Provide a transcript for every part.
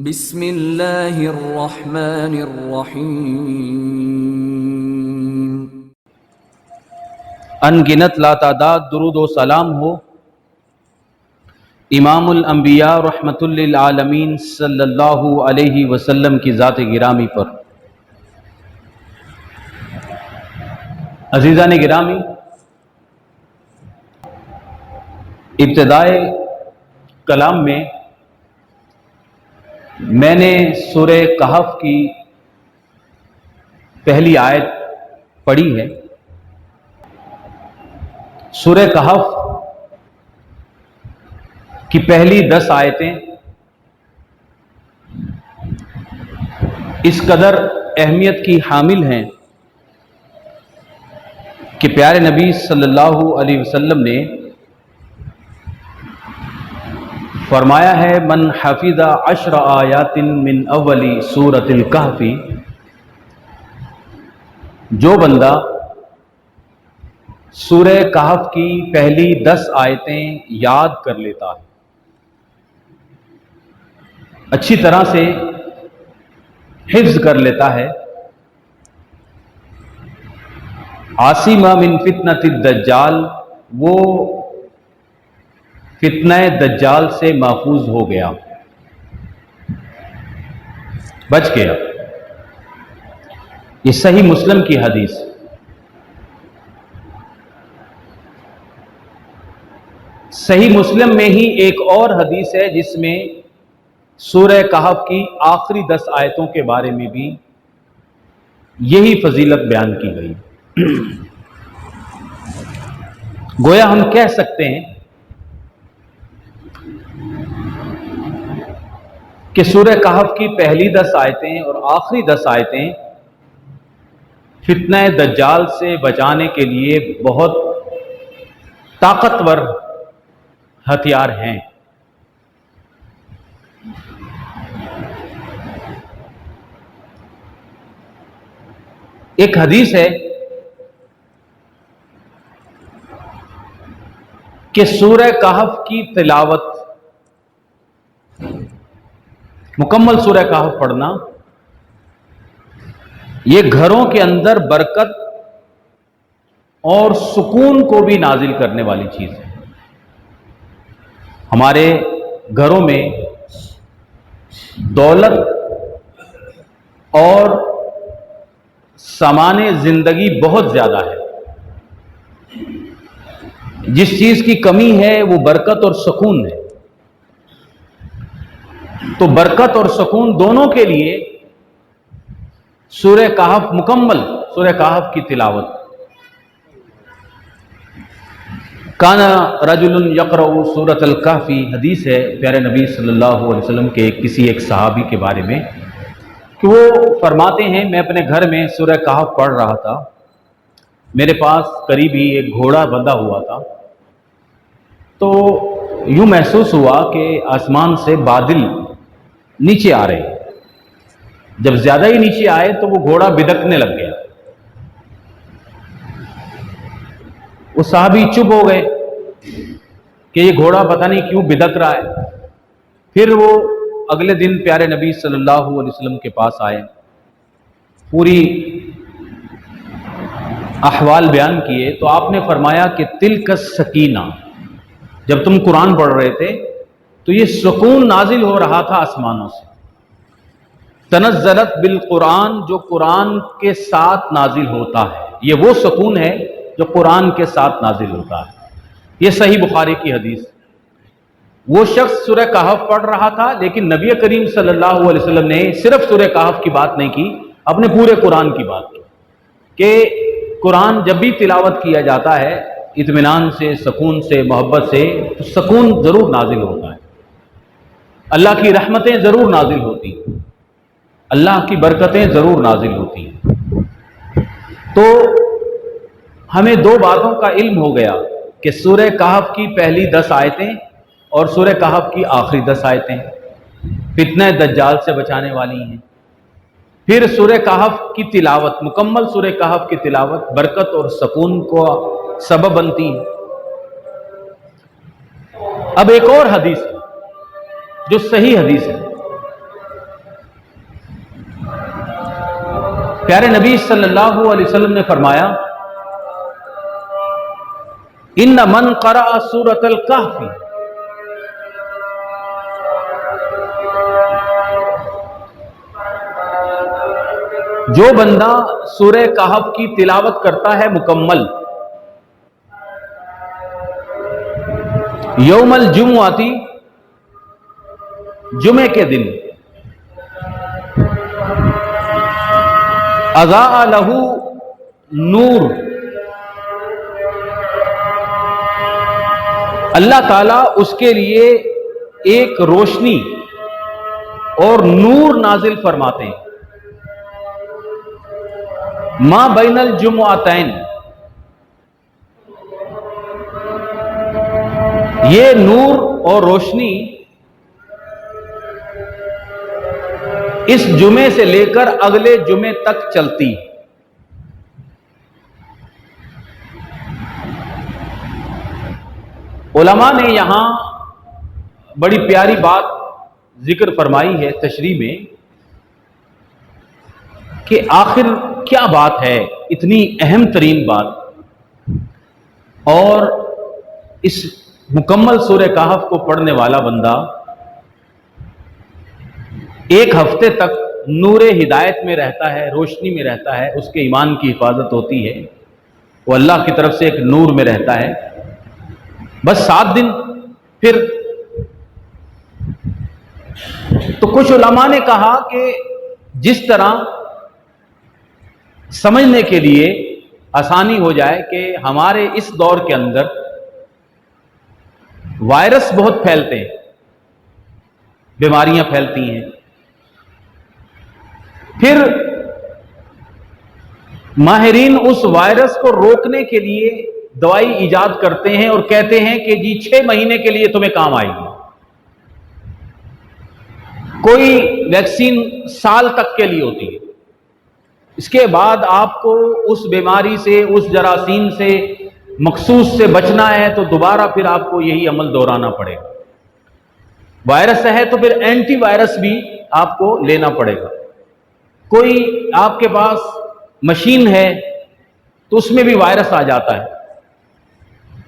بسم اللہ الرحمن الرحیم۔ ان گنت لاتعداد درود و سلام ہو امام الانبیاء رحمت للعالمین صلی اللہ علیہ وسلم کی ذات گرامی پر۔ عزیزان گرامی، ابتدائے کلام میں میں نے سورہ کہف کی پہلی آیت پڑھی ہے۔ سورہ کہف کی پہلی 10 آیتیں اس قدر اہمیت کی حامل ہیں کہ پیارے نبی صلی اللہ علیہ وسلم نے فرمایا ہے من حفظ 10 آیات من اول سورۃ الکہف، جو بندہ سورہ کہف کی پہلی 10 آیتیں یاد کر لیتا ہے، اچھی طرح سے حفظ کر لیتا ہے، عاصم من فتنۃ الدجال، وہ فتنہ دجال سے محفوظ ہو گیا، بچ گیا۔ یہ صحیح مسلم کی حدیث۔ صحیح مسلم میں ہی ایک اور حدیث ہے جس میں سورہ کہف کی آخری 10 آیتوں کے بارے میں بھی یہی فضیلت بیان کی گئی۔ گویا ہم کہہ سکتے ہیں کہ سورہ کہف کی پہلی 10 آیتیں اور آخری 10 آیتیں فتنہ دجال سے بچانے کے لیے بہت طاقتور ہتھیار ہیں۔ ایک حدیث ہے کہ سورہ کہف کی تلاوت، مکمل سورہ کہف پڑھنا، یہ گھروں کے اندر برکت اور سکون کو بھی نازل کرنے والی چیز ہے۔ ہمارے گھروں میں دولت اور سامان زندگی بہت زیادہ ہے، جس چیز کی کمی ہے وہ برکت اور سکون ہے۔ تو برکت اور سکون دونوں کے لیے سورہ کہف، مکمل سورہ کہف کی تلاوت۔ کانا رجل یقرأ سورۃ الکہف، حدیث ہے پیارے نبی صلی اللہ علیہ وسلم کے کسی ایک صحابی کے بارے میں کہ وہ فرماتے ہیں میں اپنے گھر میں سورہ کہف پڑھ رہا تھا، میرے پاس قریب ہی ایک گھوڑا بندھا ہوا تھا، تو یوں محسوس ہوا کہ آسمان سے بادل نیچے آ رہے ہیں۔ جب زیادہ ہی نیچے آئے تو وہ گھوڑا بدکنے لگ گیا۔ وہ صحابی چپ ہو گئے کہ یہ گھوڑا پتہ نہیں کیوں بدک رہا ہے۔ پھر وہ اگلے دن پیارے نبی صلی اللہ علیہ وسلم کے پاس آئے، پوری احوال بیان کیے تو آپ نے فرمایا کہ تلک السکینہ، جب تم قرآن پڑھ رہے تھے تو یہ سکون نازل ہو رہا تھا آسمانوں سے، تنزلت بالقرآن، جو قرآن کے ساتھ نازل ہوتا ہے، یہ وہ سکون ہے جو قرآن کے ساتھ نازل ہوتا ہے۔ یہ صحیح بخاری کی حدیث۔ وہ شخص سورہ کہف پڑھ رہا تھا، لیکن نبی کریم صلی اللہ علیہ وسلم نے صرف سورہ کہف کی بات نہیں کی، اپنے پورے قرآن کی بات کی کہ قرآن جب بھی تلاوت کیا جاتا ہے اطمینان سے، سکون سے، محبت سے، تو سکون ضرور نازل ہوتا ہے، اللہ کی رحمتیں ضرور نازل ہوتی ہیں، اللہ کی برکتیں ضرور نازل ہوتی ہیں۔ تو ہمیں 2 باتوں کا علم ہو گیا کہ سورہ کہف کی پہلی 10 آیتیں اور سورہ کہف کی آخری 10 آیتیں فتنہ دجال سے بچانے والی ہیں۔ پھر سورہ کہف کی تلاوت، مکمل سورہ کہف کی تلاوت برکت اور سکون کو سبب بنتی ہے۔ اب ایک اور حدیث ہے جو صحیح حدیث ہے، پیارے نبی صلی اللہ علیہ وسلم نے فرمایا ان من قرأ سورۃ الکہف جو بندہ سورہ کہف کی تلاوت کرتا ہے مکمل یوم الجمعہ جمعے کے دن اضاء لہ نور اللہ تعالیٰ اس کے لیے ایک روشنی اور نور نازل فرماتے ہیں ما بین الجمعتین یہ نور اور روشنی اس جمعے سے لے کر اگلے جمعے تک چلتی. علماء نے یہاں بڑی پیاری بات ذکر فرمائی ہے تشریح میں کہ آخر کیا بات ہے اتنی اہم ترین بات، اور اس مکمل سورہ کہف کو پڑھنے والا بندہ ایک ہفتے تک نور ہدایت میں رہتا ہے، روشنی میں رہتا ہے، اس کے ایمان کی حفاظت ہوتی ہے، وہ اللہ کی طرف سے ایک نور میں رہتا ہے. بس 7 دن پھر تو کچھ علماء نے کہا کہ جس طرح سمجھنے کے لیے آسانی ہو جائے کہ ہمارے اس دور کے اندر وائرس بہت پھیلتے ہیں، بیماریاں پھیلتی ہیں، پھر ماہرین اس وائرس کو روکنے کے لیے دوائی ایجاد کرتے ہیں اور کہتے ہیں کہ جی 6 مہینے کے لیے تمہیں کام آئے گی. کوئی ویکسین سال تک کے لیے ہوتی ہے، اس کے بعد آپ کو اس بیماری سے، اس جراثیم سے مخصوص سے بچنا ہے تو دوبارہ پھر آپ کو یہی عمل دہرانا پڑے گا. وائرس ہے تو پھر اینٹی وائرس بھی آپ کو لینا پڑے گا. کوئی آپ کے پاس مشین ہے تو اس میں بھی وائرس آ جاتا ہے،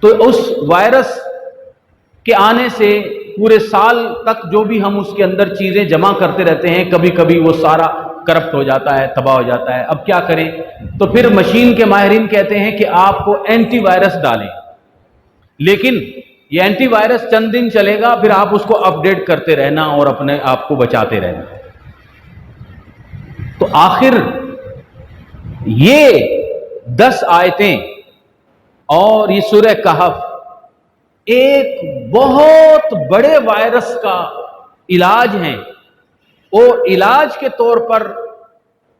تو اس وائرس کے آنے سے پورے سال تک جو بھی ہم اس کے اندر چیزیں جمع کرتے رہتے ہیں، کبھی کبھی وہ سارا کرپٹ ہو جاتا ہے، تباہ ہو جاتا ہے. اب کیا کریں؟ تو پھر مشین کے ماہرین کہتے ہیں کہ آپ کو اینٹی وائرس ڈالیں، لیکن یہ اینٹی وائرس چند دن چلے گا، پھر آپ اس کو اپ ڈیٹ کرتے رہنا اور اپنے آپ کو بچاتے رہنا. تو آخر یہ 10 آیتیں اور یہ سورہ کہف ایک بہت بڑے وائرس کا علاج ہیں، اور علاج کے طور پر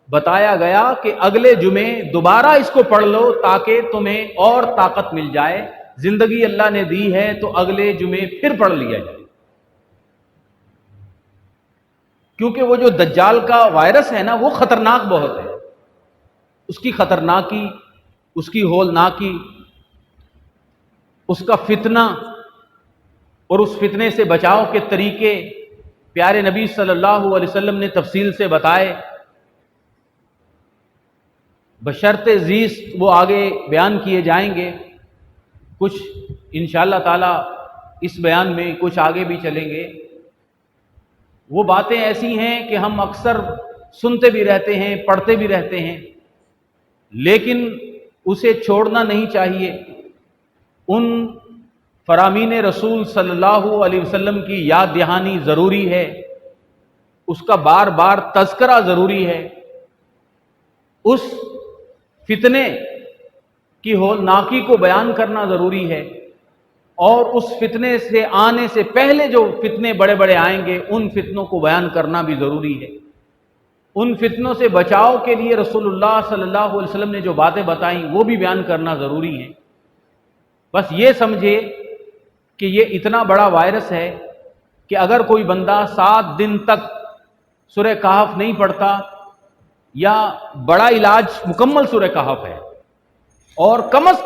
بتایا گیا کہ اگلے جمعے دوبارہ اس کو پڑھ لو تاکہ تمہیں اور طاقت مل جائے. زندگی اللہ نے دی ہے تو اگلے جمعے پھر پڑھ لیا جائے، کیونکہ وہ جو دجال کا وائرس ہے نا وہ خطرناک بہت ہے. اس کی خطرناکی، اس کی ہولناکی، اس کا فتنہ اور اس فتنے سے بچاؤ کے طریقے پیارے نبی صلی اللہ علیہ وسلم نے تفصیل سے بتائے. بشرط زیست وہ آگے بیان کیے جائیں گے، کچھ انشاءاللہ تعالی اس بیان میں، کچھ آگے بھی چلیں گے. وہ باتیں ایسی ہیں کہ ہم اکثر سنتے بھی رہتے ہیں، پڑھتے بھی رہتے ہیں، لیکن اسے چھوڑنا نہیں چاہیے. ان فرامین رسول صلی اللہ علیہ وسلم کی یاد دہانی ضروری ہے، اس کا بار بار تذکرہ ضروری ہے، اس فتنے کی ہولناکی کو بیان کرنا ضروری ہے، اور اس فتنے سے آنے سے پہلے جو فتنے بڑے بڑے آئیں گے ان فتنوں کو بیان کرنا بھی ضروری ہے. ان فتنوں سے بچاؤ کے لیے رسول اللہ صلی اللہ علیہ وسلم نے جو باتیں بتائیں وہ بھی بیان کرنا ضروری ہے. بس یہ سمجھے کہ یہ اتنا بڑا وائرس ہے کہ اگر کوئی بندہ 7 دن تک سورہ کہف نہیں پڑھتا، یا بڑا علاج مکمل سورہ کہف ہے، اور کم از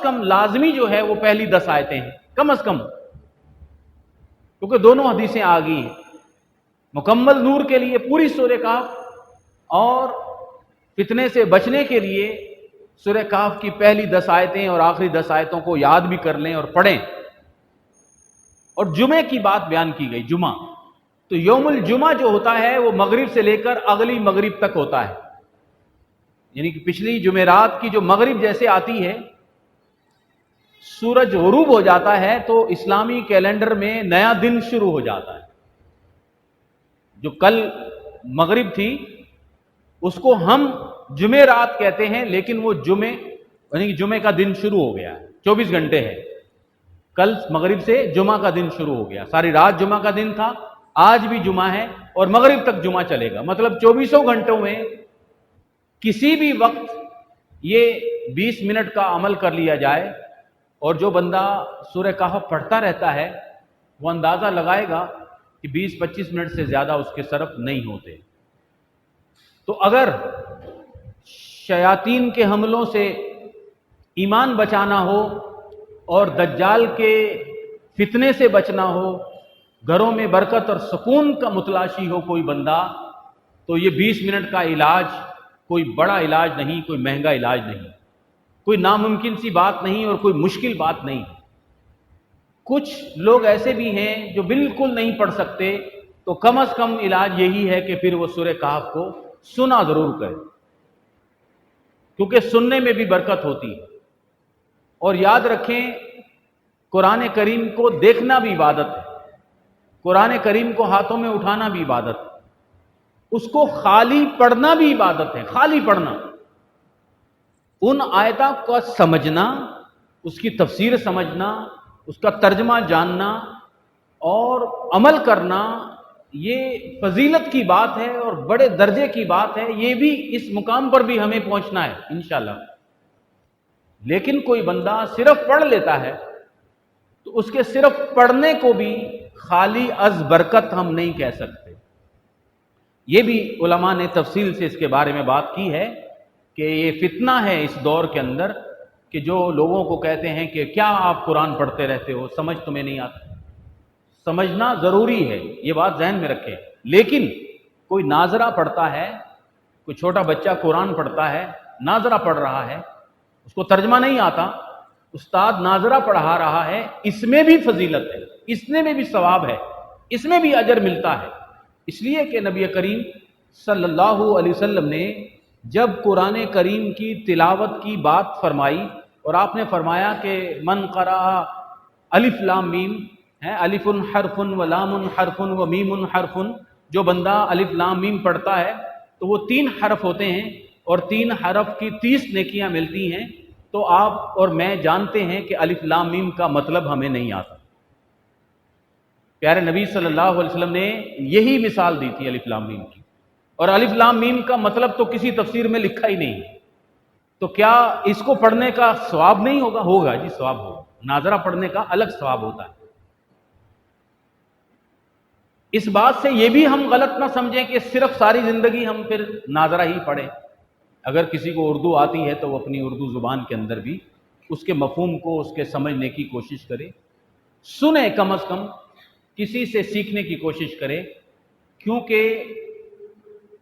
کم لازمی جو ہے وہ پہلی 10 آیتیں ہیں کم از کم، کیونکہ دونوں حدیثیں آ گئی ہیں. مکمل نور کے لیے پوری سورہ کہف، اور فتنے سے بچنے کے لیے سورہ کہف کی پہلی 10 آیتیں اور آخری 10 آیتوں کو یاد بھی کر لیں اور پڑھیں۔ اور جمعے کی بات بیان کی گئی، جمعہ تو یوم الجمعہ جو ہوتا ہے وہ مغرب سے لے کر اگلی مغرب تک ہوتا ہے، یعنی کہ پچھلی جمعرات کی جو مغرب جیسے آتی ہے، سورج غروب ہو جاتا ہے تو اسلامی کیلنڈر میں نیا دن شروع ہو جاتا ہے۔ جو کل مغرب تھی اس کو ہم جمعرات کہتے ہیں، لیکن وہ جمعے یعنی کہ جمعے کا دن شروع ہو گیا ہے، 24 گھنٹے ہے، کل مغرب سے جمعہ کا دن شروع ہو گیا، ساری رات جمعہ کا دن تھا، آج بھی جمعہ ہے اور مغرب تک جمعہ چلے گا، مطلب 24 گھنٹوں میں کسی بھی وقت یہ 20 منٹ کا عمل کر لیا جائے، اور جو بندہ سورہ کہف پڑھتا رہتا ہے وہ اندازہ لگائے گا کہ 20-25 منٹ سے زیادہ اس کے صرف نہیں ہوتے۔ تو اگر شیاطین کے حملوں سے ایمان بچانا ہو اور دجال کے فتنے سے بچنا ہو، گھروں میں برکت اور سکون کا متلاشی ہو کوئی بندہ، تو یہ 20 منٹ کا علاج کوئی بڑا علاج نہیں، کوئی مہنگا علاج نہیں، کوئی ناممکن سی بات نہیں اور کوئی مشکل بات نہیں۔ کچھ لوگ ایسے بھی ہیں جو بالکل نہیں پڑھ سکتے، تو کم از کم علاج یہی ہے کہ پھر وہ سورہ کہف کو سنا ضرور کرے، کیونکہ سننے میں بھی برکت ہوتی ہے۔ اور یاد رکھیں، قرآن کریم کو دیکھنا بھی عبادت ہے، قرآن کریم کو ہاتھوں میں اٹھانا بھی عبادت ہے، اس کو خالی پڑھنا بھی عبادت ہے، خالی پڑھنا، ان آیتوں کو سمجھنا، اس کی تفسیر سمجھنا، اس کا ترجمہ جاننا اور عمل کرنا، یہ فضیلت کی بات ہے اور بڑے درجے کی بات ہے، یہ بھی اس مقام پر بھی ہمیں پہنچنا ہے انشاءاللہ۔ لیکن کوئی بندہ صرف پڑھ لیتا ہے تو اس کے صرف پڑھنے کو بھی خالی از برکت ہم نہیں کہہ سکتے۔ یہ بھی علماء نے تفصیل سے اس کے بارے میں بات کی ہے کہ یہ فتنہ ہے اس دور کے اندر کہ جو لوگوں کو کہتے ہیں کہ کیا آپ قرآن پڑھتے رہتے ہو، سمجھ تمہیں نہیں آتا۔ سمجھنا ضروری ہے، یہ بات ذہن میں رکھیں، لیکن کوئی ناظرہ پڑھتا ہے، کوئی چھوٹا بچہ قرآن پڑھتا ہے، ناظرہ پڑھ رہا ہے، اس کو ترجمہ نہیں آتا، استاد ناظرہ پڑھا رہا ہے، اس میں بھی فضیلت ہے، اس میں بھی ثواب ہے، اس میں بھی اجر ملتا ہے۔ اس لیے کہ نبی کریم صلی اللہ علیہ وسلم نے جب قرآن کریم کی تلاوت کی بات فرمائی اور آپ نے فرمایا کہ من قرأ الف لام میم ہے، الف حرف و لام حرف و میم حرف، جو بندہ الف لام میم پڑھتا ہے تو وہ 3 حرف ہوتے ہیں اور 3 حرف کی 30 نیکیاں ملتی ہیں۔ تو آپ اور میں جانتے ہیں کہ الف لام میم کا مطلب ہمیں نہیں آتا، پیارے نبی صلی اللہ علیہ وسلم نے یہی مثال دی تھی الف لام میم کی، اور الف لام میم کا مطلب تو کسی تفسیر میں لکھا ہی نہیں، تو کیا اس کو پڑھنے کا ثواب نہیں ہوگا؟ ہوگا جی، ثواب ہوگا، ناظرہ پڑھنے کا الگ ثواب ہوتا ہے۔ اس بات سے یہ بھی ہم غلط نہ سمجھیں کہ صرف ساری زندگی ہم پھر ناظرہ ہی پڑھیں۔ اگر کسی کو اردو آتی ہے تو وہ اپنی اردو زبان کے اندر بھی اس کے مفہوم کو اس کے سمجھنے کی کوشش کرے، سنیں، کم از کم کسی سے سیکھنے کی کوشش کرے، کیونکہ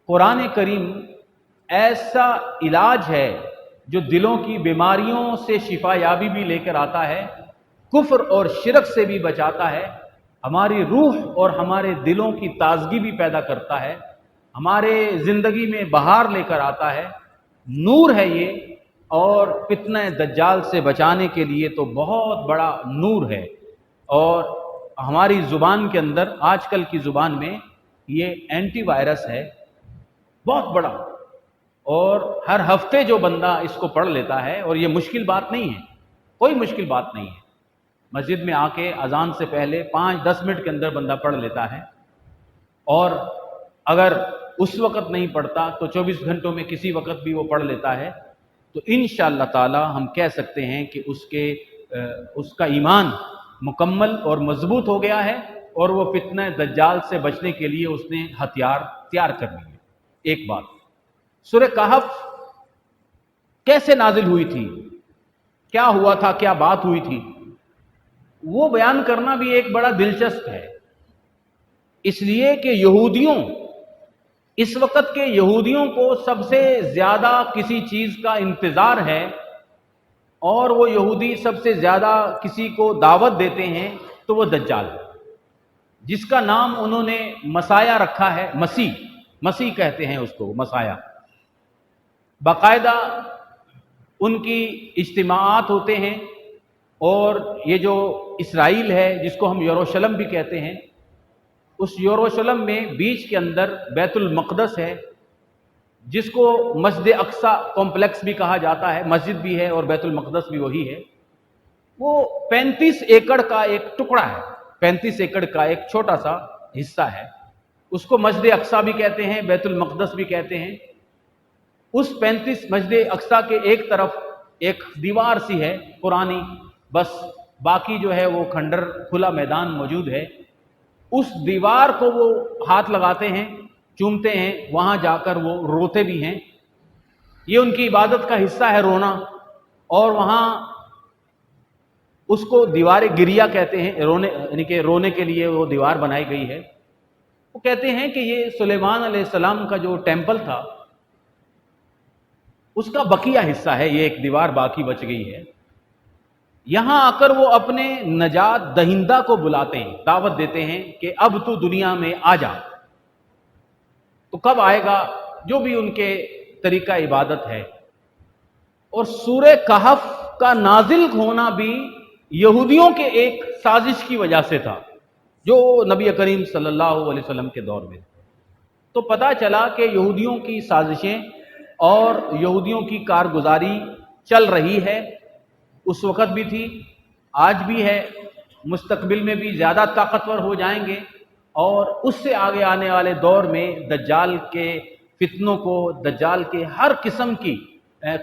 قرآن کریم ایسا علاج ہے جو دلوں کی بیماریوں سے شفا یابی بھی لے کر آتا ہے، کفر اور شرک سے بھی بچاتا ہے، ہماری روح اور ہمارے دلوں کی تازگی بھی پیدا کرتا ہے، ہمارے زندگی میں بہار لے کر آتا ہے، نور ہے یہ، اور فتنہ دجال سے بچانے کے لیے تو بہت بڑا نور ہے۔ اور ہماری زبان کے اندر، آج کل کی زبان میں، یہ اینٹی وائرس ہے بہت بڑا، اور ہر ہفتے جو بندہ اس کو پڑھ لیتا ہے، اور یہ مشکل بات نہیں ہے، کوئی مشکل بات نہیں ہے، مسجد میں آ کے اذان سے پہلے 5-10 منٹ کے اندر بندہ پڑھ لیتا ہے، اور اگر اس وقت نہیں پڑھتا تو 24 گھنٹوں میں کسی وقت بھی وہ پڑھ لیتا ہے، تو انشاءاللہ تعالی ہم کہہ سکتے ہیں کہ اس کا ایمان مکمل اور مضبوط ہو گیا ہے، اور وہ فتنہ دجال سے بچنے کے لیے اس نے ہتھیار تیار کر لیے۔ ایک بات، سورہ کہف کیسے نازل ہوئی تھی، کیا ہوا تھا، کیا بات ہوئی تھی، وہ بیان کرنا بھی ایک بڑا دلچسپ ہے، اس لیے کہ یہودیوں اس وقت کے یہودیوں کو سب سے زیادہ کسی چیز کا انتظار ہے اور وہ یہودی سب سے زیادہ کسی کو دعوت دیتے ہیں تو وہ دجال ہے، جس کا نام انہوں نے مسایہ رکھا ہے، مسیح کہتے ہیں اس کو، مسایہ۔ باقاعدہ ان کی اجتماعات ہوتے ہیں، اور یہ جو اسرائیل ہے جس کو ہم یروشلم بھی کہتے ہیں، اس یروشلم میں بیچ کے اندر بیت المقدس ہے، جس کو مسجد اقصی کمپلیکس بھی کہا جاتا ہے، مسجد بھی ہے اور بیت المقدس بھی وہی ہے۔ وہ 35 ایکڑ کا ایک ٹکڑا ہے، 35 ایکڑ کا ایک چھوٹا سا حصہ ہے، اس کو مسجد اقصی بھی کہتے ہیں، بیت المقدس بھی کہتے ہیں۔ اس 35 مسجد اقصی کے ایک طرف ایک دیوار سی ہے پرانی، بس باقی جو ہے وہ کھنڈر کھلا میدان موجود ہے۔ اس دیوار کو وہ ہاتھ لگاتے ہیں، چومتے ہیں، وہاں جا کر وہ روتے بھی ہیں۔ یہ ان کی عبادت کا حصہ ہے، رونا، اور وہاں اس کو دیوار گریا کہتے ہیں، رونے، یعنی کہ رونے کے لیے وہ دیوار بنائی گئی ہے۔ وہ کہتے ہیں کہ یہ سلیمان علیہ السلام کا جو ٹیمپل تھا اس کا بقیہ حصہ ہے، یہ ایک دیوار باقی بچ گئی ہے۔ یہاں آ کر وہ اپنے نجات دہندہ کو بلاتے ہیں، دعوت دیتے ہیں کہ اب تو دنیا میں آ جا۔ تو کب آئے گا؟ جو بھی ان کے طریقہ عبادت ہے۔ اور سورہ کہف کا نازل ہونا بھی یہودیوں کے ایک سازش کی وجہ سے تھا، جو نبی کریم صلی اللہ علیہ وسلم کے دور میں۔ تو پتہ چلا کہ یہودیوں کی سازشیں اور یہودیوں کی کارگزاری چل رہی ہے، اس وقت بھی تھی، آج بھی ہے، مستقبل میں بھی زیادہ طاقتور ہو جائیں گے، اور اس سے آگے آنے والے دور میں دجال کے فتنوں کو، دجال کے ہر قسم کی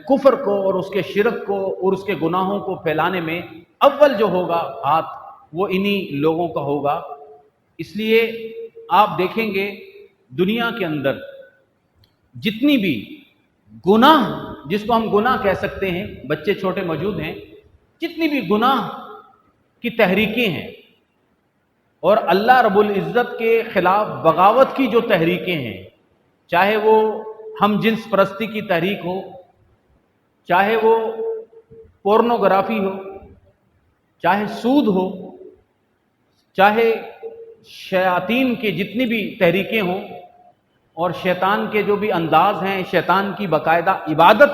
کفر کو اور اس کے شرک کو اور اس کے گناہوں کو پھیلانے میں اول جو ہوگا ہاتھ، وہ انہی لوگوں کا ہوگا۔ اس لیے آپ دیکھیں گے دنیا کے اندر جتنی بھی گناہ، جس کو ہم گناہ کہہ سکتے ہیں، بچے چھوٹے موجود ہیں، جتنی بھی گناہ کی تحریکیں ہیں اور اللہ رب العزت کے خلاف بغاوت کی جو تحریکیں ہیں، چاہے وہ ہم جنس پرستی کی تحریک ہو، چاہے وہ پورنوگرافی ہو، چاہے سود ہو، چاہے شیاطین کی جتنی بھی تحریکیں ہوں، اور شیطان کے جو بھی انداز ہیں، شیطان کی باقاعدہ عبادت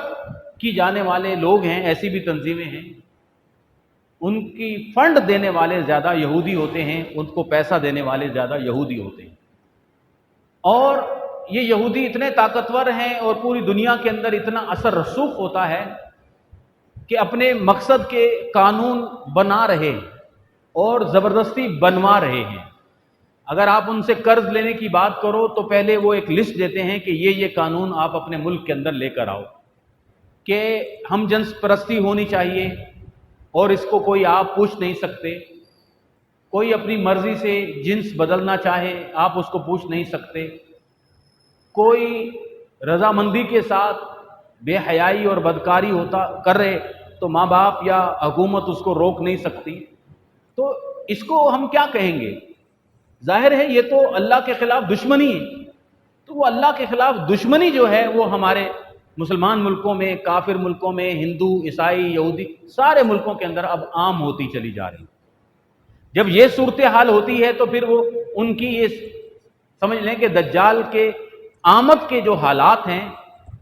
کی جانے والے لوگ ہیں، ایسی بھی تنظیمیں ہیں، ان کی فنڈ دینے والے زیادہ یہودی ہوتے ہیں، ان کو پیسہ دینے والے زیادہ یہودی ہوتے ہیں۔ اور یہ یہودی اتنے طاقتور ہیں اور پوری دنیا کے اندر اتنا اثر رسوخ ہوتا ہے کہ اپنے مقصد کے قانون بنا رہے اور زبردستی بنوا رہے ہیں۔ اگر آپ ان سے قرض لینے کی بات کرو تو پہلے وہ ایک لسٹ دیتے ہیں کہ یہ قانون آپ اپنے ملک کے اندر لے کر آؤ کہ ہم جنس پرستی ہونی چاہیے اور اس کو کوئی آپ پوچھ نہیں سکتے، کوئی اپنی مرضی سے جنس بدلنا چاہے آپ اس کو پوچھ نہیں سکتے، کوئی رضامندی کے ساتھ بے حیائی اور بدکاری کرے تو ماں باپ یا حکومت اس کو روک نہیں سکتی۔ تو اس کو ہم کیا کہیں گے؟ ظاہر ہے یہ تو اللہ کے خلاف دشمنی ہے۔ تو وہ اللہ کے خلاف دشمنی جو ہے وہ ہمارے مسلمان ملکوں میں، کافر ملکوں میں، ہندو، عیسائی، یہودی، سارے ملکوں کے اندر اب عام ہوتی چلی جا رہی۔ جب یہ صورتحال ہوتی ہے تو پھر وہ ان کی یہ سمجھ لیں کہ دجال کے آمد کے جو حالات ہیں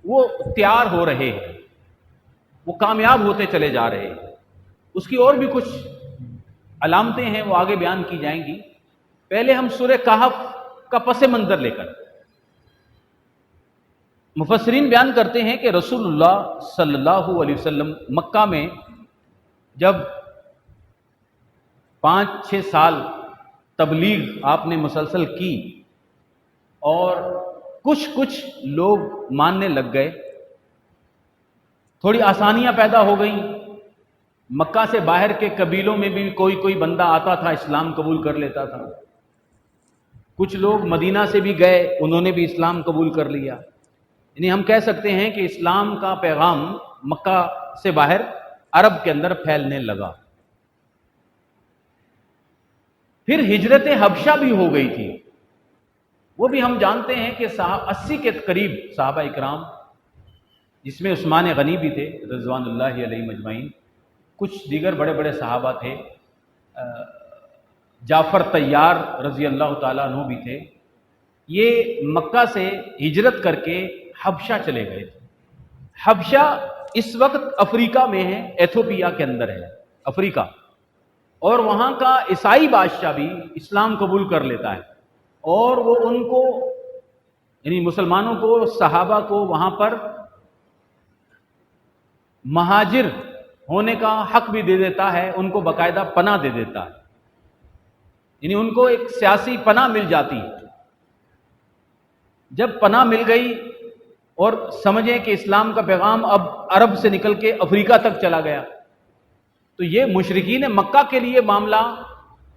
وہ تیار ہو رہے ہیں، وہ کامیاب ہوتے چلے جا رہے ہیں۔ اس کی اور بھی کچھ علامتیں ہیں، وہ آگے بیان کی جائیں گی۔ پہلے ہم سورہ کہف کا پس منظر لے کر، مفسرین بیان کرتے ہیں کہ رسول اللہ صلی اللہ علیہ وسلم مکہ میں جب 5-6 سال تبلیغ آپ نے مسلسل کی اور کچھ لوگ ماننے لگ گئے، تھوڑی آسانیاں پیدا ہو گئیں، مکہ سے باہر کے قبیلوں میں بھی کوئی بندہ آتا تھا، اسلام قبول کر لیتا تھا، کچھ لوگ مدینہ سے بھی گئے، انہوں نے بھی اسلام قبول کر لیا۔ یعنی ہم کہہ سکتے ہیں کہ اسلام کا پیغام مکہ سے باہر عرب کے اندر پھیلنے لگا۔ پھر ہجرت حبشہ بھی ہو گئی تھی، وہ بھی ہم جانتے ہیں کہ 80 کے قریب صحابہ اکرام، جس میں عثمان غنی بھی تھے رضوان اللہ علیہ مجمعین، کچھ دیگر بڑے بڑے صحابہ تھے، جعفر طیار رضی اللہ تعالیٰ عنہ بھی تھے، یہ مکہ سے ہجرت کر کے حبشہ چلے گئے تھے۔ حبشہ اس وقت افریقہ میں ہے، ایتھوپیا کے اندر ہے افریقہ، اور وہاں کا عیسائی بادشاہ بھی اسلام قبول کر لیتا ہے، اور وہ ان کو یعنی مسلمانوں کو، صحابہ کو وہاں پر مہاجر ہونے کا حق بھی دے دیتا ہے، ان کو باقاعدہ پناہ دے دیتا ہے، یعنی ان کو ایک سیاسی پناہ مل جاتی ہے۔ جب پناہ مل گئی اور سمجھیں کہ اسلام کا پیغام اب عرب سے نکل کے افریقہ تک چلا گیا، تو یہ مشرکین مکہ کے لیے معاملہ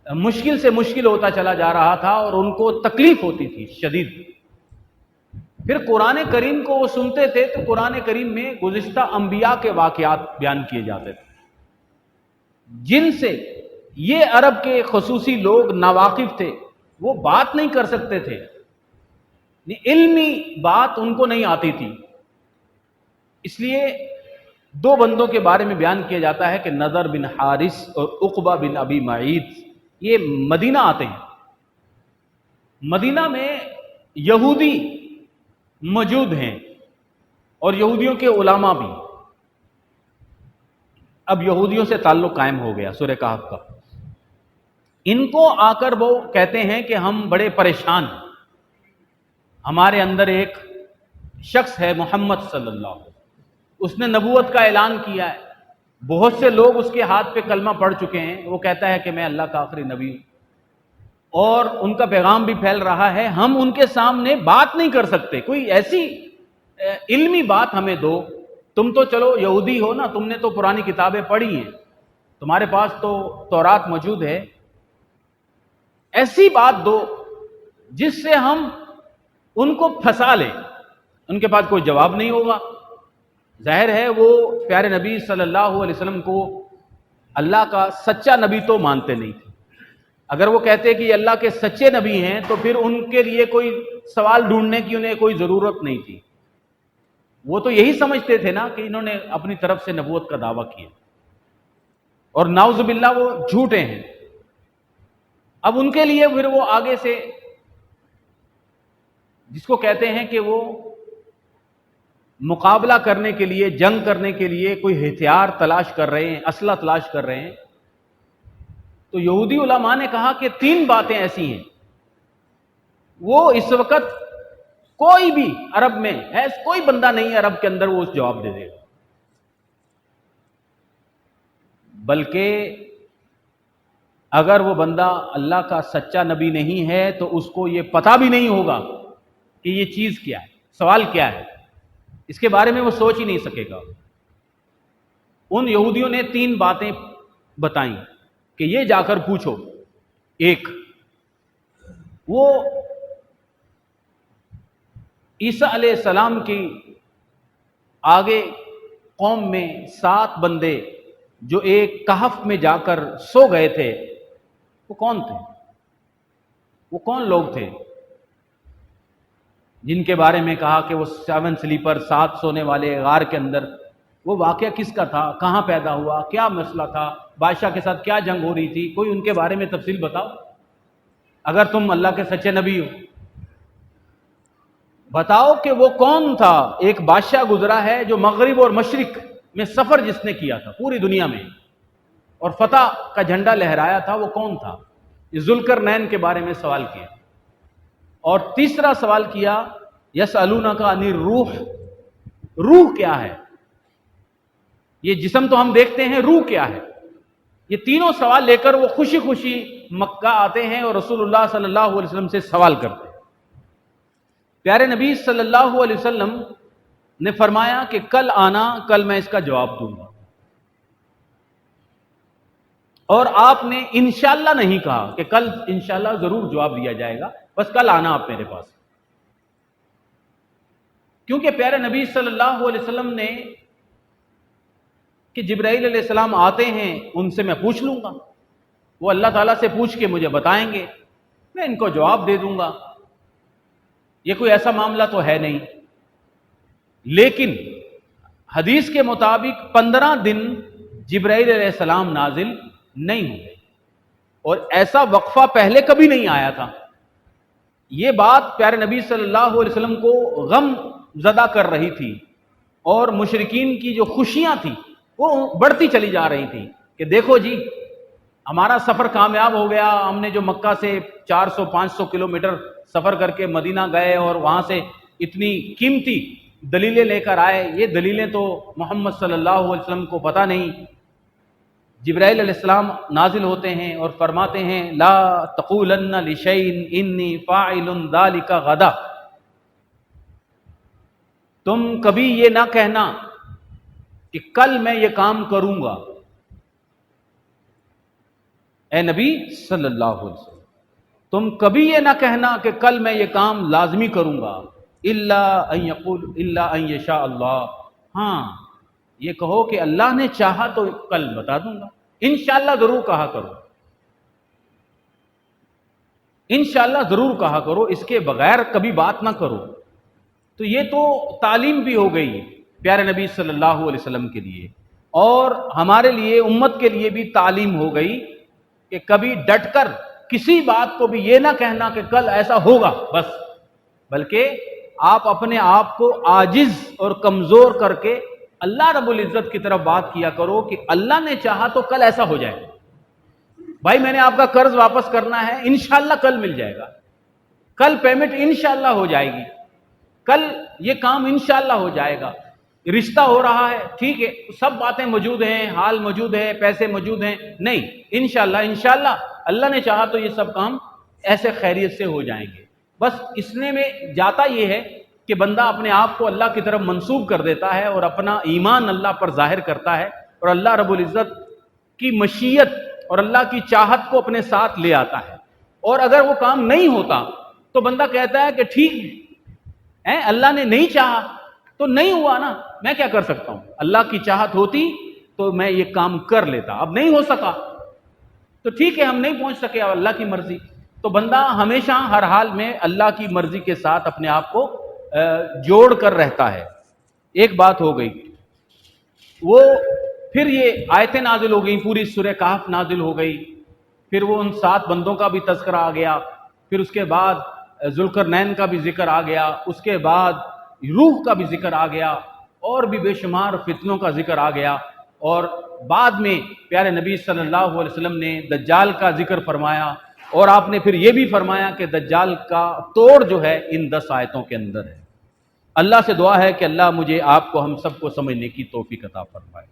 مشکل سے مشکل ہوتا چلا جا رہا تھا، اور ان کو تکلیف ہوتی تھی شدید۔ پھر قرآن کریم کو وہ سنتے تھے تو قرآن کریم میں گزشتہ انبیاء کے واقعات بیان کیے جاتے تھے، جن سے یہ عرب کے خصوصی لوگ ناواقف تھے، وہ بات نہیں کر سکتے تھے، علمی بات ان کو نہیں آتی تھی۔ اس لیے دو بندوں کے بارے میں بیان کیا جاتا ہے کہ نضر بن حارث اور عقبہ بن ابی معیط، یہ مدینہ آتے ہیں۔ مدینہ میں یہودی موجود ہیں اور یہودیوں کے علماء بھی۔ اب یہودیوں سے تعلق قائم ہو گیا سورہ کہف کا۔ ان کو آ کر وہ کہتے ہیں کہ ہم بڑے پریشان ہیں، ہمارے اندر ایک شخص ہے محمد صلی اللہ علیہ وسلم، اس نے نبوت کا اعلان کیا ہے، بہت سے لوگ اس کے ہاتھ پہ کلمہ پڑھ چکے ہیں، وہ کہتا ہے کہ میں اللہ کا آخری نبی ہوں، اور ان کا پیغام بھی پھیل رہا ہے، ہم ان کے سامنے بات نہیں کر سکتے، کوئی ایسی علمی بات ہمیں دو۔ تم تو چلو یہودی ہو نا، تم نے تو پرانی کتابیں پڑھی ہیں، تمہارے پاس تو تورات موجود ہے، ایسی بات دو جس سے ہم ان کو پھنسا لیں۔ ان کے پاس کوئی جواب نہیں ہوگا۔ ظاہر ہے وہ پیارے نبی صلی اللہ علیہ وسلم کو اللہ کا سچا نبی تو مانتے نہیں تھے۔ اگر وہ کہتے کہ یہ اللہ کے سچے نبی ہیں تو پھر ان کے لیے کوئی سوال ڈھونڈنے کی انہیں کوئی ضرورت نہیں تھی۔ وہ تو یہی سمجھتے تھے نا کہ انہوں نے اپنی طرف سے نبوت کا دعویٰ کیا، اور نعوذ باللہ وہ جھوٹے ہیں۔ اب ان کے لیے پھر وہ آگے سے جس کو کہتے ہیں کہ وہ مقابلہ کرنے کے لیے، جنگ کرنے کے لیے کوئی ہتھیار تلاش کر رہے ہیں، اسلحہ تلاش کر رہے ہیں، تو یہودی علماء نے کہا کہ 3 باتیں ایسی ہیں وہ اس وقت کوئی بھی عرب میں کوئی بندہ نہیں ہے عرب کے اندر وہ اس جواب دے دے گا، بلکہ اگر وہ بندہ اللہ کا سچا نبی نہیں ہے تو اس کو یہ پتہ بھی نہیں ہوگا کہ یہ چیز کیا ہے، سوال کیا ہے، اس کے بارے میں وہ سوچ ہی نہیں سکے گا۔ ان یہودیوں نے 3 باتیں بتائیں کہ یہ جا کر پوچھو۔ ایک، وہ عیسیٰ علیہ السلام کی آگے قوم میں 7 بندے جو ایک کہف میں جا کر سو گئے تھے، وہ کون تھے؟ وہ کون لوگ تھے جن کے بارے میں کہا کہ وہ 7 سلیپر، 7 سونے والے غار کے اندر، وہ واقعہ کس کا تھا، کہاں پیدا ہوا، کیا مسئلہ تھا، بادشاہ کے ساتھ کیا جنگ ہو رہی تھی، کوئی ان کے بارے میں تفصیل بتاؤ۔ اگر تم اللہ کے سچے نبی ہو بتاؤ کہ وہ کون تھا۔ ایک بادشاہ گزرا ہے جو مغرب اور مشرق میں سفر جس نے کیا تھا پوری دنیا میں اور فتح کا جھنڈا لہرایا تھا، وہ کون تھا؟ ذوالقرنین کے بارے میں سوال کیا، اور تیسرا سوال کیا یسألونک عن الروح، روح کیا ہے؟ یہ جسم تو ہم دیکھتے ہیں، روح کیا ہے؟ یہ تینوں سوال لے کر وہ خوشی خوشی مکہ آتے ہیں اور رسول اللہ صلی اللہ علیہ وسلم سے سوال کرتے ہیں۔ پیارے نبی صلی اللہ علیہ وسلم نے فرمایا کہ کل آنا، کل میں اس کا جواب دوں گا، اور آپ نے انشاءاللہ نہیں کہا کہ کل انشاءاللہ ضرور جواب دیا جائے گا، بس کل آنا آپ میرے پاس، کیونکہ پیارے نبی صلی اللہ علیہ وسلم نے کہ جبرائیل علیہ السلام آتے ہیں، ان سے میں پوچھ لوں گا، وہ اللہ تعالیٰ سے پوچھ کے مجھے بتائیں گے، میں ان کو جواب دے دوں گا۔ یہ کوئی ایسا معاملہ تو ہے نہیں، لیکن حدیث کے مطابق 15 دن جبرائیل علیہ السلام نازل نہیں ہوئے، اور ایسا وقفہ پہلے کبھی نہیں آیا تھا۔ یہ بات پیارے نبی صلی اللہ علیہ وسلم کو غم زدہ کر رہی تھی، اور مشرکین کی جو خوشیاں تھیں وہ بڑھتی چلی جا رہی تھیں کہ دیکھو جی ہمارا سفر کامیاب ہو گیا، ہم نے جو مکہ سے 400-500 کلومیٹر سفر کر کے مدینہ گئے اور وہاں سے اتنی قیمتی دلیلیں لے کر آئے، یہ دلیلیں تو محمد صلی اللہ علیہ وسلم کو پتہ نہیں۔ جبرائیل علیہ السلام نازل ہوتے ہیں اور فرماتے ہیں لا تقولن لشیء انی فاعل ذلک غدا، تم کبھی یہ نہ کہنا کہ کل میں یہ کام کروں گا، اے نبی صلی اللہ علیہ وسلم تم کبھی یہ نہ کہنا کہ کل میں یہ کام لازمی کروں گا، الا ان یشاء اللہ، ہاں یہ کہو کہ اللہ نے چاہا تو کل بتا دوں گا، انشاءاللہ ضرور کہا کرو، انشاءاللہ ضرور کہا کرو، اس کے بغیر کبھی بات نہ کرو۔ تو یہ تو تعلیم بھی ہو گئی پیارے نبی صلی اللہ علیہ وسلم کے لیے، اور ہمارے لیے امت کے لیے بھی تعلیم ہو گئی کہ کبھی ڈٹ کر کسی بات کو بھی یہ نہ کہنا کہ کل ایسا ہوگا بس، بلکہ آپ اپنے آپ کو عاجز اور کمزور کر کے اللہ رب العزت کی طرف بات کیا کرو کہ اللہ نے چاہا تو کل ایسا ہو جائے، بھائی میں نے آپ کا قرض واپس کرنا ہے، انشاءاللہ کل مل جائے گا، کل پیمنٹ انشاءاللہ ہو جائے گی، کل یہ کام انشاءاللہ ہو جائے گا، رشتہ ہو رہا ہے ٹھیک ہے، سب باتیں موجود ہیں، حال موجود ہے، پیسے موجود ہیں، نہیں انشاءاللہ اللہ نے چاہا تو یہ سب کام ایسے خیریت سے ہو جائیں گے۔ بس اس میں جاتا یہ ہے کہ بندہ اپنے آپ کو اللہ کی طرف منسوب کر دیتا ہے اور اپنا ایمان اللہ پر ظاہر کرتا ہے، اور اللہ رب العزت کی مشیت اور اللہ کی چاہت کو اپنے ساتھ لے آتا ہے، اور اگر وہ کام نہیں ہوتا تو بندہ کہتا ہے کہ ٹھیک ہے اللہ نے نہیں چاہا تو نہیں ہوا نا، میں کیا کر سکتا ہوں، اللہ کی چاہت ہوتی تو میں یہ کام کر لیتا، اب نہیں ہو سکا تو ٹھیک ہے ہم نہیں پہنچ سکے، اللہ کی مرضی۔ تو بندہ ہمیشہ ہر حال میں اللہ کی مرضی کے ساتھ اپنے آپ کو جوڑ کر رہتا ہے۔ ایک بات ہو گئی، وہ پھر یہ آیتیں نازل ہو گئیں، پوری سورہ کہف نازل ہو گئی، پھر وہ ان 7 بندوں کا بھی تذکرہ آ گیا، پھر اس کے بعد ذوالقرنین کا بھی ذکر آ گیا، اس کے بعد روح کا بھی ذکر آ گیا، اور بھی بے شمار فتنوں کا ذکر آ گیا، اور بعد میں پیارے نبی صلی اللہ علیہ وسلم نے دجال کا ذکر فرمایا، اور آپ نے پھر یہ بھی فرمایا کہ دجال کا توڑ جو ہے ان 10 آیتوں کے اندر ہے۔ اللہ سے دعا ہے کہ اللہ مجھے آپ کو ہم سب کو سمجھنے کی توفیق عطا فرمائے۔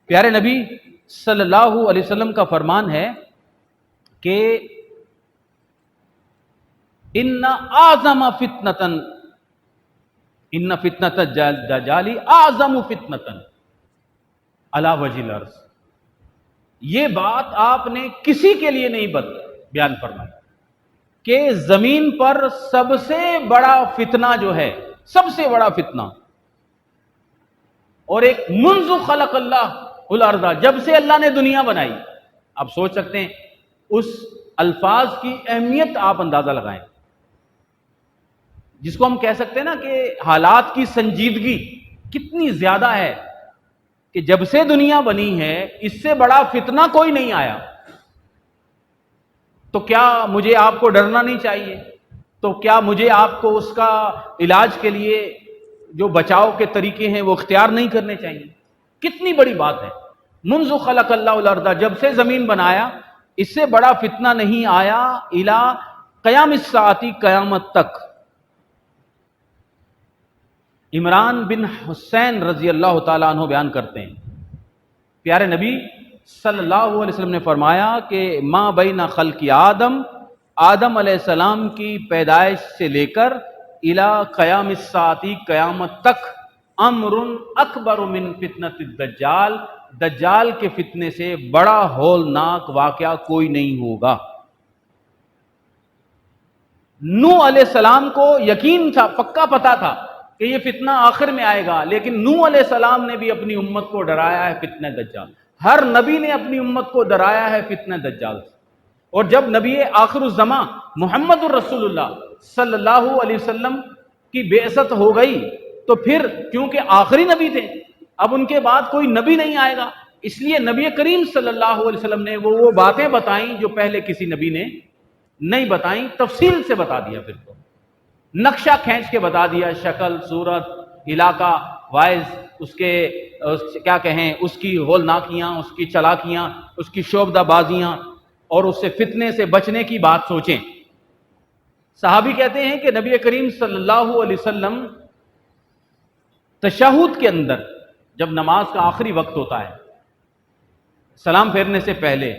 پیارے نبی صلی اللہ علیہ وسلم کا فرمان ہے کہ ان اعظم فتنۃ ان فتنۃ الدجال اعظم فتنۃ علی وجہ الارض، یہ بات آپ نے کسی کے لیے نہیں بیان فرمائی کہ زمین پر سب سے بڑا فتنہ جو ہے، سب سے بڑا فتنہ، اور ایک منذ خلق اللہ الارض، جب سے اللہ نے دنیا بنائی۔ آپ سوچ سکتے ہیں اس الفاظ کی اہمیت، آپ اندازہ لگائیں، جس کو ہم کہہ سکتے ہیں نا کہ حالات کی سنجیدگی کتنی زیادہ ہے، کہ جب سے دنیا بنی ہے اس سے بڑا فتنہ کوئی نہیں آیا۔ تو کیا مجھے آپ کو ڈرنا نہیں چاہیے؟ تو کیا مجھے آپ کو اس کا علاج کے لیے جو بچاؤ کے طریقے ہیں وہ اختیار نہیں کرنے چاہیے؟ کتنی بڑی بات ہے، منذ خلق اللہ الارض، جب سے زمین بنایا اس سے بڑا فتنہ نہیں آیا، الی قیام الساعۃ، قیامت تک۔ عمران بن حسین رضی اللہ تعالیٰ عنہ بیان کرتے ہیں، پیارے نبی صلی اللہ علیہ وسلم نے فرمایا کہ ما بین خلق آدم علیہ السلام کی پیدائش سے لے کر الی قیام الساعۃ، قیامت تک، امر اکبر من فتنۃ الدجال، دجال کے فتنے سے بڑا ہولناک واقعہ کوئی نہیں ہوگا۔ نوح علیہ السلام کو یقین تھا، پکا پتا تھا کہ یہ فتنہ آخر میں آئے گا، لیکن نوح علیہ السلام نے بھی اپنی امت کو ڈرایا ہے فتنہ دجال، ہر نبی نے اپنی امت کو ڈرایا ہے فتنہ دجال سے، اور جب نبی آخر الزمان محمد الرسول اللہ صلی اللہ علیہ وسلم کی بعثت ہو گئی تو پھر کیونکہ آخری نبی تھے، اب ان کے بعد کوئی نبی نہیں آئے گا، اس لیے نبی کریم صلی اللہ علیہ وسلم نے وہ باتیں بتائیں جو پہلے کسی نبی نے نہیں بتائیں، تفصیل سے بتا دیا، پھر تو نقشہ کھینچ کے بتا دیا، شکل، صورت، علاقہ وائز، اس کے کیا کہیں، اس کی ہولناکیاں، اس کی چلاکیاں، اس کی شعبدہ بازیاں، اور اس سے فتنے سے بچنے کی بات سوچیں۔ صحابی کہتے ہیں کہ نبی کریم صلی اللہ علیہ وسلم تشہد کے اندر، جب نماز کا آخری وقت ہوتا ہے، سلام پھیرنے سے پہلے،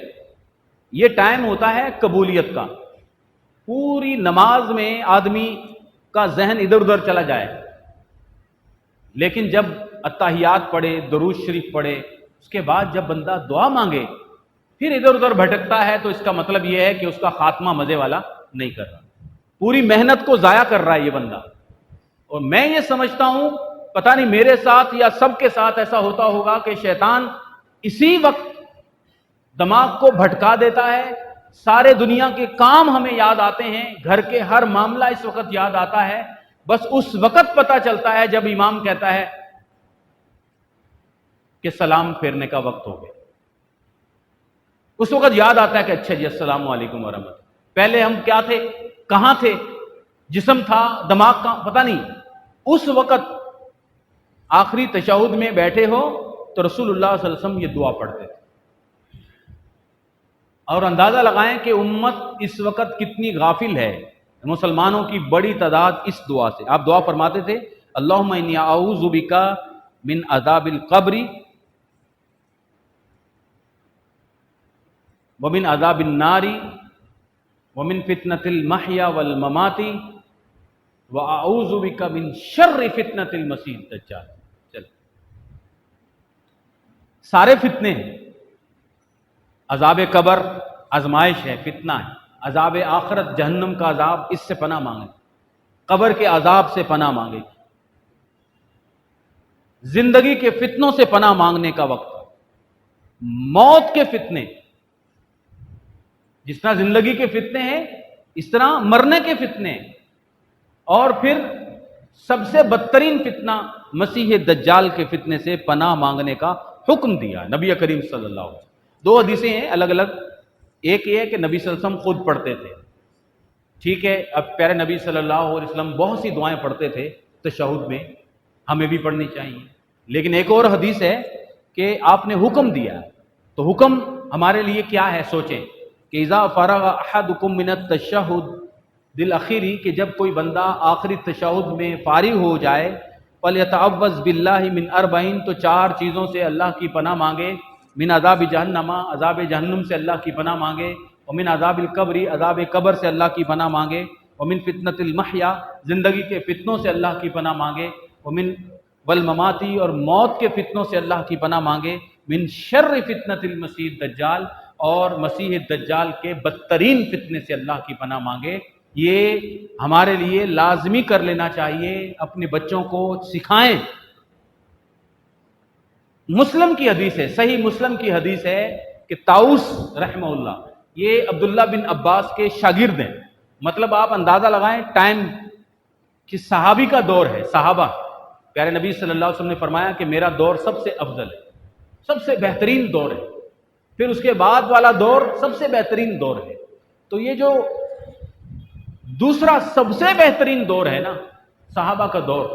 یہ ٹائم ہوتا ہے قبولیت کا، پوری نماز میں آدمی کا ذہن ادھر ادھر چلا جائے، لیکن جب اتحیات پڑھے، درود شریف پڑھے، اس کے بعد جب بندہ دعا مانگے پھر ادھر ادھر بھٹکتا ہے، تو اس کا مطلب یہ ہے کہ اس کا خاتمہ مزے والا نہیں کر رہا، پوری محنت کو ضائع کر رہا ہے یہ بندہ۔ اور میں یہ سمجھتا ہوں، پتہ نہیں میرے ساتھ یا سب کے ساتھ ایسا ہوتا ہوگا کہ شیطان اسی وقت دماغ کو بھٹکا دیتا ہے، سارے دنیا کے کام ہمیں یاد آتے ہیں، گھر کے ہر معاملہ اس وقت یاد آتا ہے، بس اس وقت پتہ چلتا ہے جب امام کہتا ہے کہ سلام پھیرنے کا وقت ہو گیا، اس وقت یاد آتا ہے کہ اچھا جی السلام علیکم ورحمۃ اللہ۔ پہلے ہم کیا تھے، کہاں تھے، جسم تھا، دماغ کا پتہ نہیں۔ اس وقت آخری تشہد میں بیٹھے ہو تو رسول اللہ صلی اللہ علیہ وسلم یہ دعا پڑھتے تھے، اور اندازہ لگائیں کہ امت اس وقت کتنی غافل ہے، مسلمانوں کی بڑی تعداد اس دعا سے۔ آپ دعا فرماتے تھے اللہم انی اعوذ بک من عذاب القبر ومن عذاب النار ومن فتنة المحیا والممات واعوذ بک من شر فتنة المسیح الدجال۔ چل، سارے فتنے ہیں، عذاب قبر آزمائش ہے، فتنہ ہے، عذاب آخرت جہنم کا عذاب، اس سے پناہ مانگے، قبر کے عذاب سے پناہ مانگے، زندگی کے فتنوں سے پناہ مانگنے کا وقت، موت کے فتنے، جس طرح زندگی کے فتنے ہیں اس طرح مرنے کے فتنے، اور پھر سب سے بدترین فتنہ مسیح دجال کے فتنے سے پناہ مانگنے کا حکم دیا نبی کریم صلی اللہ علیہ وسلم۔ دو حدیثیں ہیں الگ الگ، ایک یہ ہے کہ نبی صلی اللہ علیہ وسلم خود پڑھتے تھے، ٹھیک ہے، اب پیارے نبی صلی اللہ علیہ وسلم بہت سی دعائیں پڑھتے تھے تشہد میں، ہمیں بھی پڑھنی چاہیے، لیکن ایک اور حدیث ہے کہ آپ نے حکم دیا، تو حکم ہمارے لیے کیا ہے، سوچیں کہ اذا فرغ احدکم من التشہد بالاخیری، کہ جب کوئی بندہ آخری تشہد میں فارغ ہو جائے، فلیتعوذ باللہ من اربعین، تو چار چیزوں سے اللہ کی پناہ مانگے، من عذاب جہنم، عذاب جہنم سے اللہ کی پناہ مانگے، ومن عذاب القبر، عذاب قبر سے اللہ کی پناہ مانگے، ومن فتنۃ المحیا، زندگی کے فتنوں سے اللہ کی پناہ مانگے، ومن والمماتی، اور موت کے فتنوں سے اللہ کی پناہ مانگے، من شر فتنۃ المسیح الدجال، اور مسیح الدجال کے بدترین فتنے سے اللہ کی پناہ مانگے۔ یہ ہمارے لیے لازمی کر لینا چاہیے، اپنے بچوں کو سکھائیں۔ مسلم کی حدیث ہے، صحیح مسلم کی حدیث ہے کہ طاؤس رحمہ اللہ یہ عبداللہ بن عباس کے شاگرد ہیں، مطلب آپ اندازہ لگائیں ٹائم کہ صحابی کا دور ہے، صحابہ، پیارے نبی صلی اللہ علیہ وسلم نے فرمایا کہ میرا دور سب سے افضل ہے، سب سے بہترین دور ہے، پھر اس کے بعد والا دور سب سے بہترین دور ہے، تو یہ جو دوسرا سب سے بہترین دور ہے نا، صحابہ کا دور،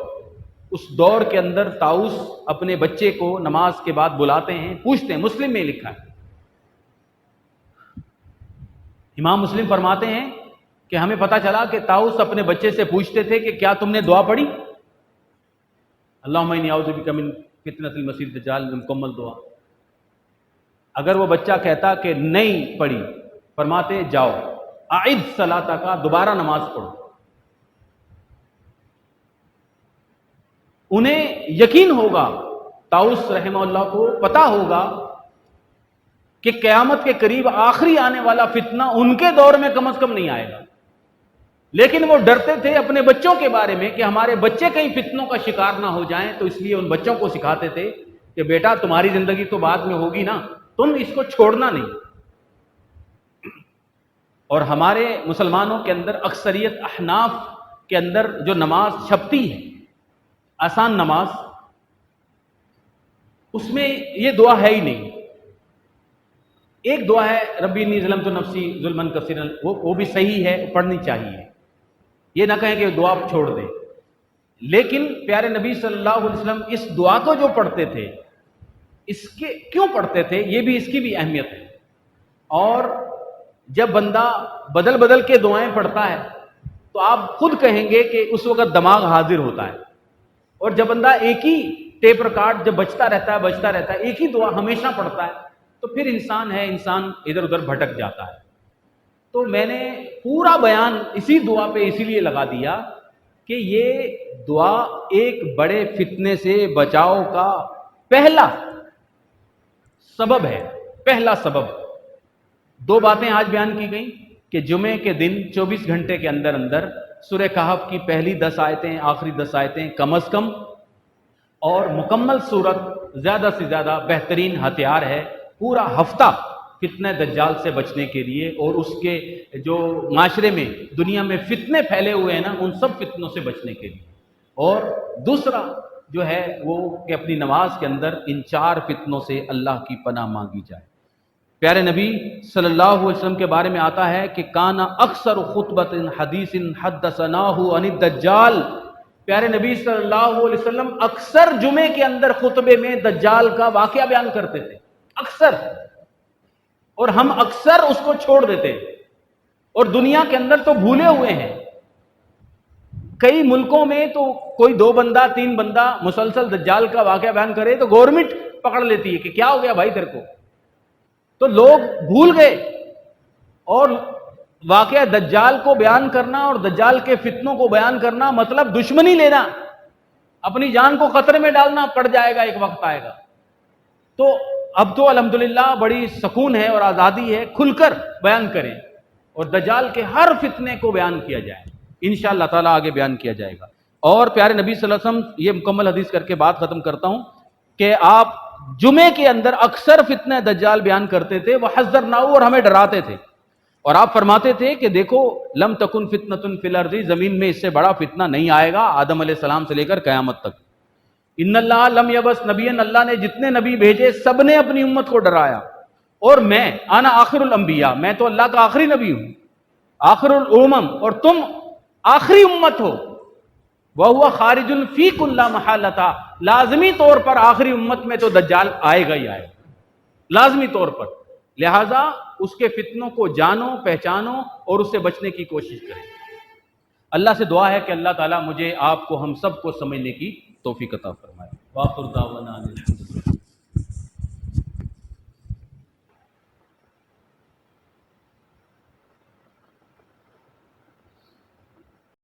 اس دور کے اندر طاؤس اپنے بچے کو نماز کے بعد بلاتے ہیں، پوچھتے ہیں، مسلم میں لکھا ہے، امام مسلم فرماتے ہیں کہ ہمیں پتہ چلا کہ طاؤس اپنے بچے سے پوچھتے تھے کہ کیا تم نے دعا پڑھی، اللہم انی اعوذ بک من فتنۃ المسیح الدجال، مکمل دعا۔ اگر وہ بچہ کہتا کہ نہیں پڑھی، فرماتے جاؤ اعد صلاتک، دوبارہ نماز پڑھو۔ انہیں یقین ہوگا، طاؤس رحمہ اللہ کو پتہ ہوگا کہ قیامت کے قریب آخری آنے والا فتنہ ان کے دور میں کم از کم نہیں آئے گا، لیکن وہ ڈرتے تھے اپنے بچوں کے بارے میں کہ ہمارے بچے کہیں فتنوں کا شکار نہ ہو جائیں، تو اس لیے ان بچوں کو سکھاتے تھے کہ بیٹا تمہاری زندگی تو بعد میں ہوگی نا، تم اس کو چھوڑنا نہیں۔ اور ہمارے مسلمانوں کے اندر اکثریت احناف کے اندر جو نماز چھپتی ہے آسان نماز، اس میں یہ دعا ہے ہی نہیں۔ ایک دعا ہے ربی انی ظلمت نفسی ظلما کثیرا، وہ بھی صحیح ہے، پڑھنی چاہیے، یہ نہ کہیں کہ دعا چھوڑ دیں۔ لیکن پیارے نبی صلی اللہ علیہ وسلم اس دعا کو جو پڑھتے تھے، اس کے کیوں پڑھتے تھے، یہ بھی اس کی بھی اہمیت ہے۔ اور جب بندہ بدل بدل کے دعائیں پڑھتا ہے تو آپ خود کہیں گے کہ اس وقت دماغ حاضر ہوتا ہے، اور جب بندہ ایک ہی ٹیپ ریکارڈ جب بجتا رہتا ہے ایک ہی دعا ہمیشہ پڑھتا ہے تو پھر انسان ادھر ادھر بھٹک جاتا ہے۔ تو میں نے پورا بیان اسی دعا پہ اسی لیے لگا دیا کہ یہ دعا ایک بڑے فتنے سے بچاؤ کا پہلا سبب ہے، پہلا سبب۔ دو باتیں آج بیان کی گئیں کہ جمعے کے دن 24 گھنٹے کے اندر اندر سورہ کہف کی پہلی 10 آیتیں، آخری 10 آیتیں کم از کم، اور مکمل صورت زیادہ سے زیادہ بہترین ہتھیار ہے پورا ہفتہ فتنہ دجال سے بچنے کے لیے، اور اس کے جو معاشرے میں دنیا میں فتنے پھیلے ہوئے ہیں نا، ان سب فتنوں سے بچنے کے لیے۔ اور دوسرا جو ہے وہ کہ اپنی نماز کے اندر ان 4 فتنوں سے اللہ کی پناہ مانگی جائے۔ پیارے نبی صلی اللہ علیہ وسلم کے بارے میں آتا ہے کہ کانا اکثر خطبۃ حدیث حدثناہ عن الدجال، پیارے نبی صلی اللہ علیہ وسلم اکثر جمعے کے اندر خطبے میں دجال کا واقعہ بیان کرتے تھے، اکثر، اور ہم اکثر اس کو چھوڑ دیتے، اور دنیا کے اندر تو بھولے ہوئے ہیں۔ کئی ملکوں میں تو کوئی 2 بندہ 3 بندہ مسلسل دجال کا واقعہ بیان کرے تو گورنمنٹ پکڑ لیتی ہے کہ کیا ہو گیا بھائی تیرے کو، تو لوگ بھول گئے۔ اور واقعہ دجال کو بیان کرنا اور دجال کے فتنوں کو بیان کرنا مطلب دشمنی لینا، اپنی جان کو خطرے میں ڈالنا پڑ جائے گا، ایک وقت آئے گا۔ تو اب تو الحمدللہ بڑی سکون ہے اور آزادی ہے، کھل کر بیان کریں اور دجال کے ہر فتنے کو بیان کیا جائے، انشاءاللہ تعالیٰ آگے بیان کیا جائے گا۔ اور پیارے نبی صلی اللہ علیہ وسلم، یہ مکمل حدیث کر کے بات ختم کرتا ہوں، کہ آپ جمعے کے اندر اکثر فتنہ دجال بیان کرتے تھے، وحذرناہ، اور ہمیں ڈراتے تھے، اور آپ فرماتے تھے کہ دیکھو لم تکن فتنۃ فی الارض، زمین میں اس سے بڑا فتنہ نہیں آئے گا آدم علیہ السلام سے لے کر قیامت تک۔ ان اللہ لم یبعث نبیا، اللہ نے جتنے نبی بھیجے سب نے اپنی امت کو ڈرایا، اور میں انا آخر الانبیاء، میں تو اللہ کا آخری نبی ہوں، آخر الامم، اور تم آخری امت ہو، وَهُوَ خَارِجٌ فِيكُمْ لَا مَحَالَةَ، لازمی طور پر آخری امت میں تو دجال آئے گا ہی آئے گا، لازمی طور پر۔ لہٰذا اس کے فتنوں کو جانو، پہچانو اور اس سے بچنے کی کوشش کریں۔ اللہ سے دعا ہے کہ اللہ تعالیٰ مجھے، آپ کو، ہم سب کو سمجھنے کی توفیق عطا فرمائے۔ وآخر دعوانا